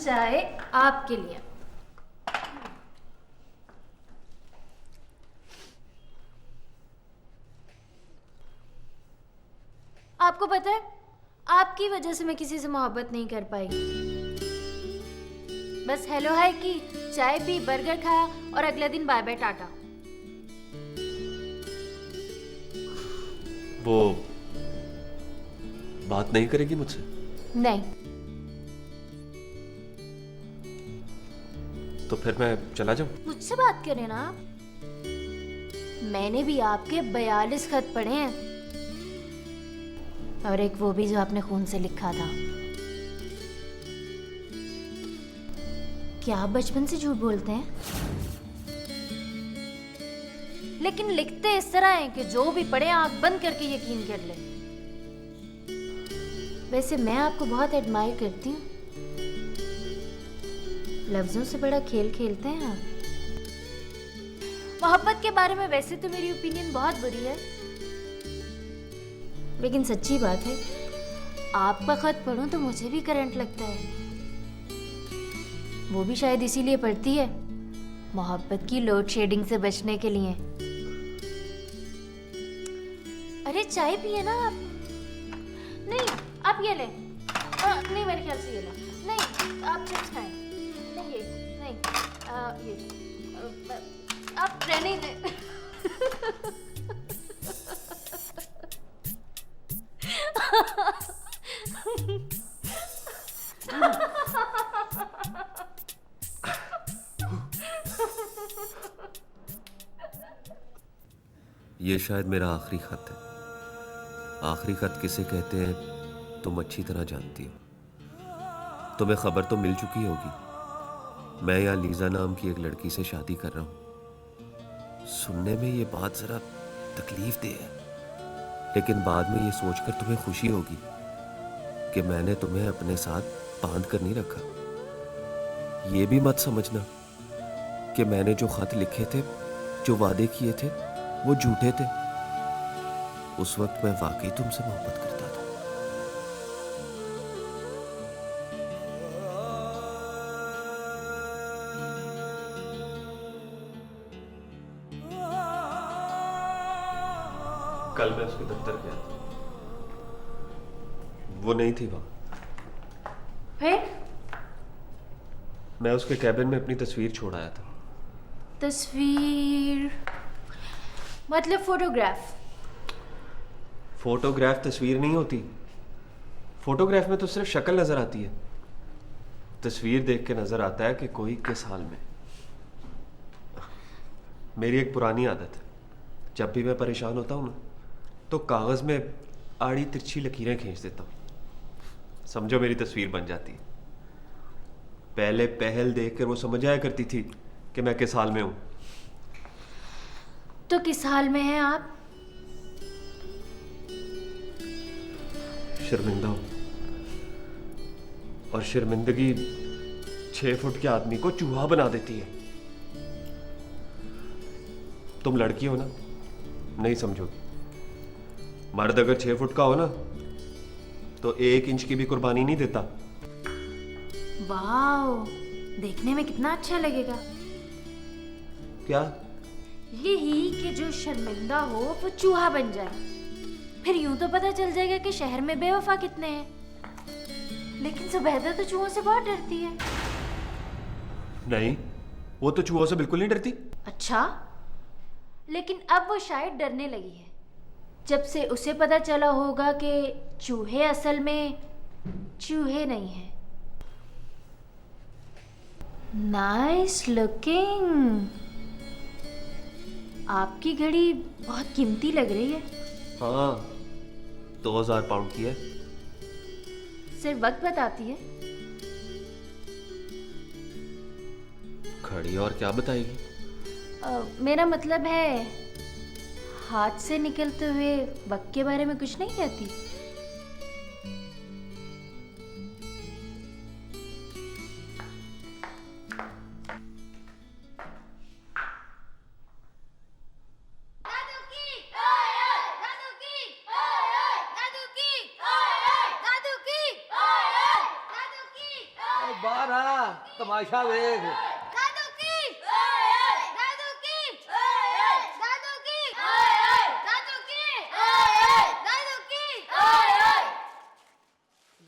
चाय आपके लिए। आपको पता है, आपकी वजह से मैं किसी से मोहब्बत नहीं कर पाई। बस हेलो हाय की, चाय पी, बर्गर खाया और अगले दिन बाय बाय टाटा। वो बात नहीं करेगी मुझसे? नहीं। तो फिर मैं चला जाऊं? मुझसे बात करें ना। मैंने भी आपके 42 खत पढ़े हैं, और एक वो भी जो आपने खून से लिखा था। क्या आप बचपन से झूठ बोलते हैं? लेकिन लिखते इस तरह हैं कि जो भी पढ़े आंख बंद करके यकीन कर ले। वैसे मैं आपको बहुत एडमायर करती हूँ। लफ्जों से बड़ा खेल खेलते हैं आप। मोहब्बत के बारे में वैसे तो मेरी ओपिनियन बहुत बुरी है, लेकिन सच्ची बात है, आपका खत पढ़ूं तो मुझे भी करंट लगता है। वो भी शायद इसीलिए पढ़ती है, मोहब्बत की लोड शेडिंग से बचने के लिए। अरे चाय पिए ना आप। नहीं, आप ये ले। नहीं, मेरे ख्याल से ये ले। नहीं, आप चिप्स खाएं। नहीं, ये नहीं, ये आप रहने ही दे। ये शायद मेरा आखिरी खत है। आखिरी खत किसे कहते हैं तुम अच्छी तरह जानती हो। तुम्हें खबर तो मिल चुकी होगी, मैं यहाँ लीजा नाम की एक लड़की से शादी कर रहा हूँ। सुनने में ये बात जरा तकलीफ दे है, लेकिन बाद में ये सोचकर तुम्हें खुशी होगी कि मैंने तुम्हें अपने साथ बांध कर नहीं रखा। ये भी मत समझना कि मैंने जो खत लिखे थे, जो वादे किए थे, वो झूठे थे। उस वक्त मैं वाकई तुमसे मोहब्बत करता था। कल मैं उसके दफ्तर गया था, वो नहीं थी वहां। फिर मैं उसके कैबिन में अपनी तस्वीर छोड़ आया था। तस्वीर मतलब फोटोग्राफ? फोटोग्राफ तस्वीर नहीं होती। फोटोग्राफ में तो सिर्फ शक्ल नजर आती है। तस्वीर देख के नजर आता है कि कोई किस हाल में। मेरी एक पुरानी आदत है, जब भी मैं परेशान होता हूँ ना, तो कागज में आड़ी तिरछी लकीरें खींच देता हूँ। समझो मेरी तस्वीर बन जाती है। पहले पहल देखकर वो समझ आया करती थी कि मैं किस हाल में हूं। तो किस हाल में हैं आप? शर्मिंदा हूं, और शर्मिंदगी 6 फुट के आदमी को चूहा बना देती है। तुम लड़की हो ना, नहीं समझोगी। मर्द अगर 6 फुट का हो ना, तो 1 इंच की भी कुर्बानी नहीं देता। वाओ, देखने में कितना अच्छा लगेगा। क्या? यही कि जो शर्मिंदा हो वो चूहा बन जाए, फिर यूं तो पता चल जाएगा कि शहर में बेवफा कितने हैं। लेकिन सुबैदा तो चूहों से बहुत डरती है। नहीं, वो तो चूहों से बिल्कुल नहीं डरती। अच्छा, लेकिन अब वो शायद डरने लगी है, जब से उसे पता चला होगा कि चूहे असल में चूहे नहीं हैं। Nice looking. आपकी घड़ी बहुत कीमती लग रही है। हाँ, 2000 पाउंड की है। सिर्फ वक्त बताती है। घड़ी और क्या बताएगी? मेरा मतलब है, हाथ से निकलते हुए वक्त के बारे में कुछ नहीं कहती। बाहर आ। तमाशा देख। दादू की दादू की दादू की दादू की दादू की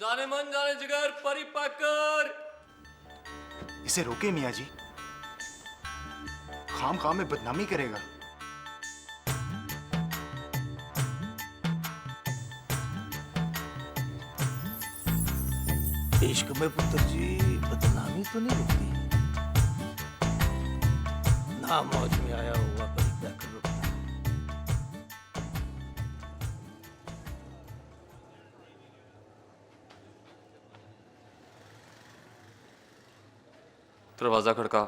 जाने मन जाने जिगर परी पाकर। इसे रोके मियाँ जी, खाम खाम में बदनामी करेगा। इश्क में पुत्र जी बदनामी तो नहीं रुकती, ना मौज में आया हुआ परी पैकर रुकता है। दरवाजा खड़का।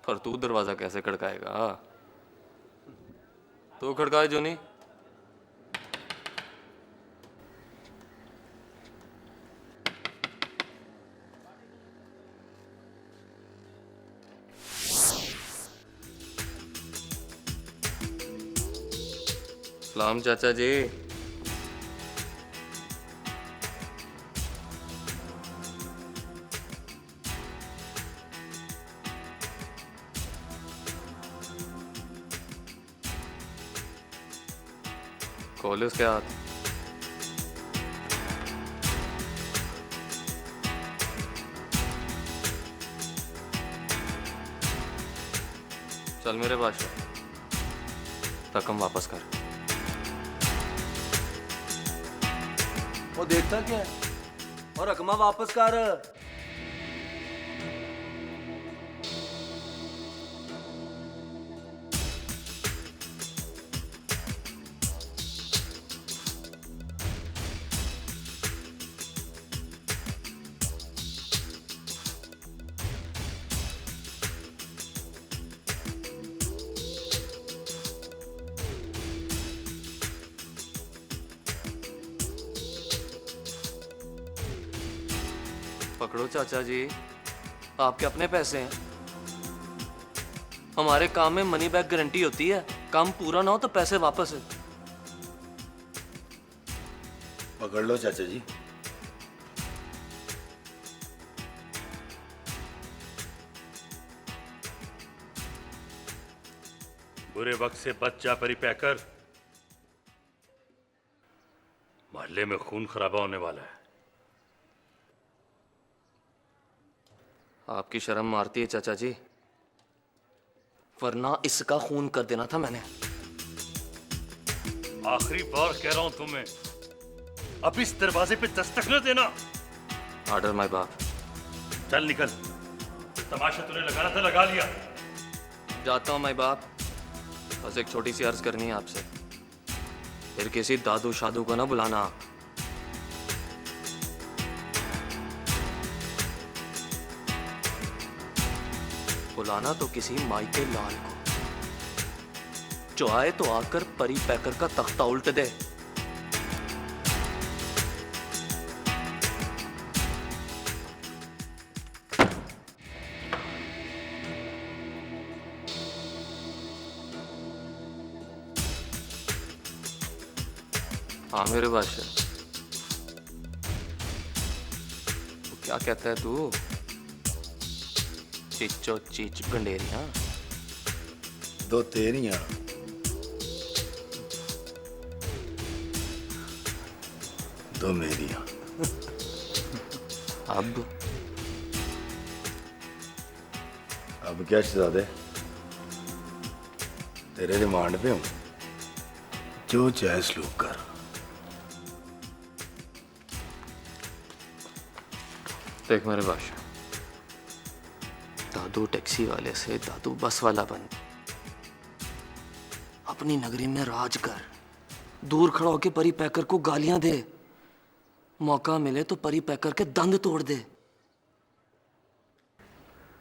पर तू दरवाजा कैसे खड़काएगा? तू खड़काए जोनी। सलाम चाचा जी। खोले उसके हाथ। चल मेरे बादशाह, रकम वापस कर। वो देखता क्या है? और रकमा वापस कर। पकड़ो चाचा जी, आपके अपने पैसे हैं। हमारे काम में मनी बैक गारंटी होती है, काम पूरा ना हो तो पैसे वापस है। पकड़ लो चाचा जी। बुरे वक्त से बच जा परी पैकर, मोहल्ले में खून खराबा होने वाला है। आपकी शर्म मारती है चाचा जी, वरना इसका खून कर देना था मैंने। आखिरी बार कह रहा हूं तुम्हें, अब इस दरवाजे पे दस्तक न देना। ऑर्डर माय बाप। चल निकल, तमाशा तूने लगाना था लगा लिया। जाता हूँ माय बाप, बस एक छोटी सी अर्ज करनी है आपसे, फिर किसी दादू शादू को ना बुलाना आप। बुलाना तो किसी माइके लाल को, जो आए तो आकर परी पैकर का तख्ता उल्ट दे। हाँ मेरे बादशाह, तो क्या कहता है तू? चिचो चीच गंडेरिया। दो तेरियां, दो मेरियां। अब क्या शहजादे, तेरे रिमांड पे हूं, जो चाहे सलूक कर। देख मेरे बादशाह, दादू टैक्सी वाले से दादू बस वाला बन, अपनी नगरी में राज कर, दूर खड़ा होके परी पैकर को गालियां दे, मौका मिले तो परी पैकर के दंद तोड़ दे,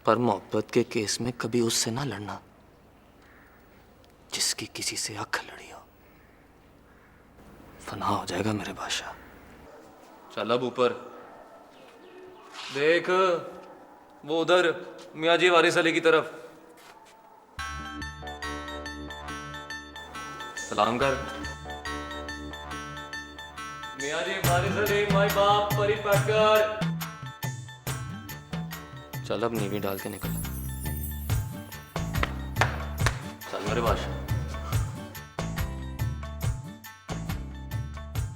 पर मोहब्बत के केस में कभी उससे ना लड़ना जिसकी किसी से अख लड़ी हो। फना हो जाएगा मेरे बादशाह। चल अब ऊपर देख, वो उधर मियाँ जी वारिस अली की तरफ। सलाम कर। मियाँ जी बारिश अली माय बाप परी पैकर। चल अब नीवी डाल के निकल। चल मेरे बादशाह।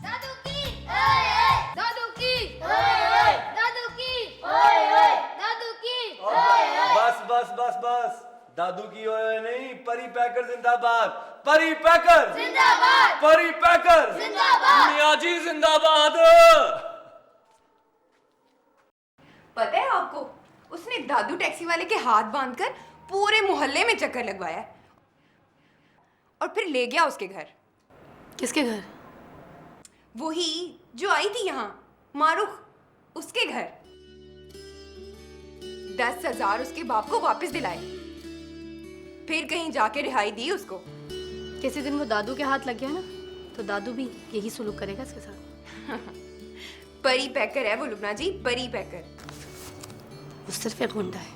दादू की दादू की दादू की दादू की बस बस बस बस, दादू की ओए नहीं, परी पैकर जिंदाबाद, परी पैकर जिंदाबाद परी पैकर जिंदाबाद। मियाँ जी जिंदाबाद। पता है आपको, उसने दादू टैक्सी वाले के हाथ बांधकर पूरे मोहल्ले में चक्कर लगवाया है और फिर ले गया उसके घर। किसके घर? वही जो आई थी यहाँ, मारूख, उसके घर। 10,000 उसके बाप को वापस दिलाए, फिर कहीं जाके रिहाई दी उसको। किसी दिन वो दादू के हाथ लग गया ना, तो दादू भी यही सुलूक करेगा इसके साथ। परी पैकर है वो लुबना जी, परी पैकर। वो सिर्फ एक गुंडा है,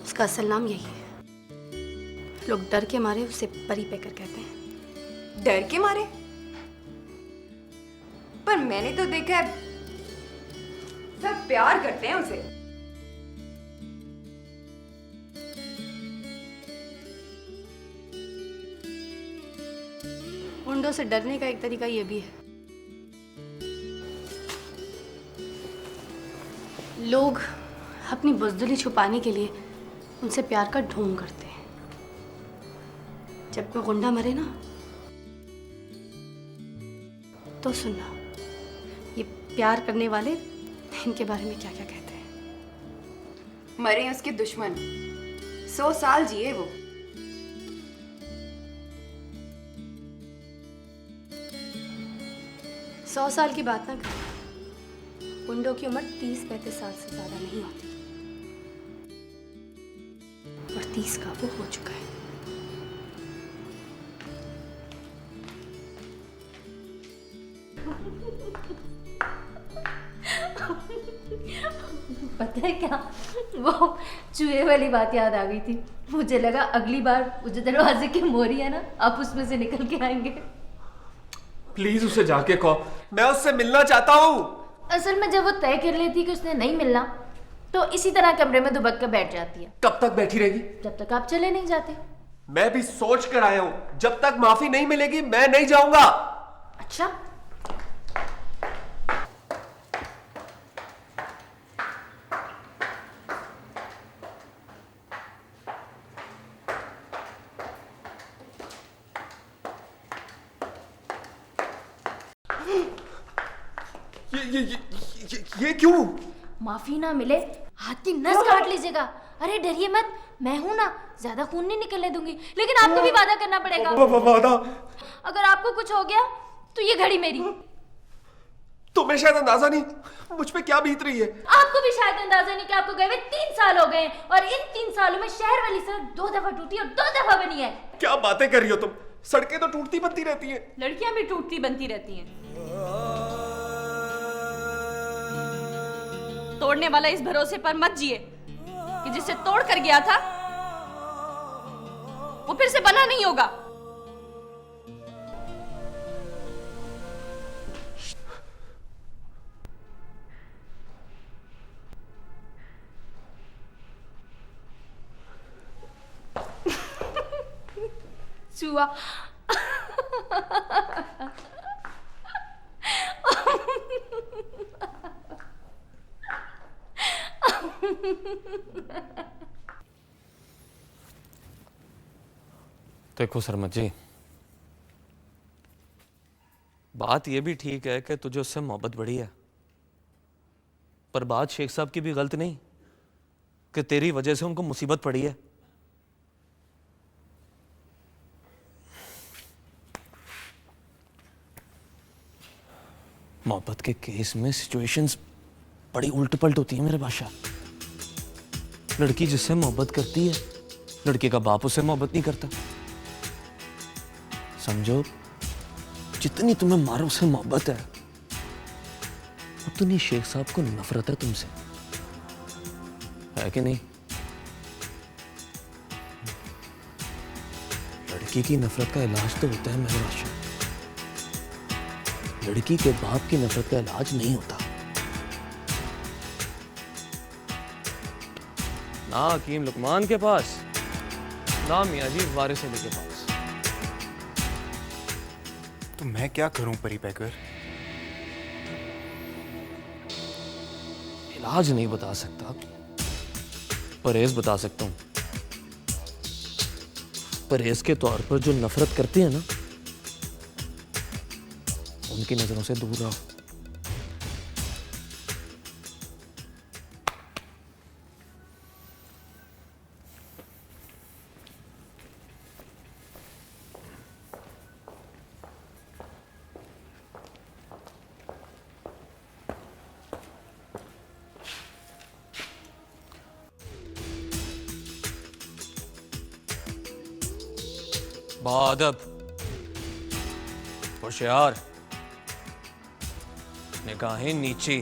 उसका असल नाम यही है। लोग डर के मारे उसे परी पैकर कहते हैं। डर के मारे? पर मैंने तो देखा है सब प्यार करते हैं उसे। गुंडों से डरने का एक तरीका ये भी है, लोग अपनी बुज़दिली छुपाने के लिए उनसे प्यार का ढोंग करते हैं। जब कोई गुंडा मरे ना, तो सुनना ये प्यार करने वाले इनके बारे में क्या क्या कहते हैं। मरे उसके दुश्मन, 100 साल जिए वो। सौ साल की बात ना करें, गुंडों की उम्र 30-35 साल से ज्यादा नहीं होती, और 30 का वो हो चुका है। पता है क्या, वो चूहे वाली बात याद आ गई थी। मुझे लगा अगली बार वो जो दरवाजे की मोरी है ना, आप उसमें से निकल के आएंगे। प्लीज उसे जाके कहो, मैं उससे मिलना चाहता हूँ। असल में जब वो तय कर लेती कि उसने नहीं मिलना, तो इसी तरह कमरे में दुबक कर बैठ जाती है। कब तक बैठी रहेगी? जब तक आप चले नहीं जाते। मैं भी सोच कर आया हूँ, जब तक माफी नहीं मिलेगी मैं नहीं जाऊंगा। अच्छा, ये क्यों? माफी ना मिले हाथ की नस काट लीजिएगा। अरे डरिए मत, मैं हूं ना, ज्यादा खून नहीं निकलने दूंगी। लेकिन आपको भी वादा करना पड़ेगा। वादा? अगर आपको कुछ हो गया तो ये घड़ी मेरी। तुम्हें शायद अंदाजा नहीं मुझ पे क्या बीत रही है। आपको भी शायद अंदाजा नहीं कि आपको गए हुए 3 साल हो गए, और इन 3 सालों में शहर वाली सड़क 2 दफा टूटी और 2 दफा बनी है। क्या बातें कर रही हो तुम? सड़कें तो टूटती बनती रहती हैं। लड़कियां भी टूटती बनती रहती हैं। तोड़ने वाला इस भरोसे पर मत जिए कि जिसे तोड़ कर गया था वो फिर से बना नहीं होगा। चूहा देखो सरमत जी, बात यह भी ठीक है कि तुझे उससे मोहब्बत बढ़ी है, पर बात शेख साहब की भी गलत नहीं कि तेरी वजह से उनको मुसीबत पड़ी है। मोहब्बत के केस में सिचुएशंस बड़ी उल्ट पलट होती है मेरे बादशाह। लड़की जिससे मोहब्बत करती है, लड़के का बाप उससे मोहब्बत नहीं करता। समझो, जितनी तुम्हें मारो से मोहब्बत है, उतनी शेख साहब को नफरत है तुमसे, है कि नहीं? लड़की की नफरत का इलाज तो होता है मेरे बादशाह, लड़की के बाप की नफरत का इलाज नहीं होता। ना हकीम लुकमान के पास, ना मियाँ जी वारिस अली के पास। तो मैं क्या करूं परी पैकर? इलाज नहीं बता सकता, परहेज बता सकता हूं। परहेज के तौर पर जो नफरत करती है ना, उनकी नजरों से दूर रहो। बादब, होशियार, निगाहें नीची।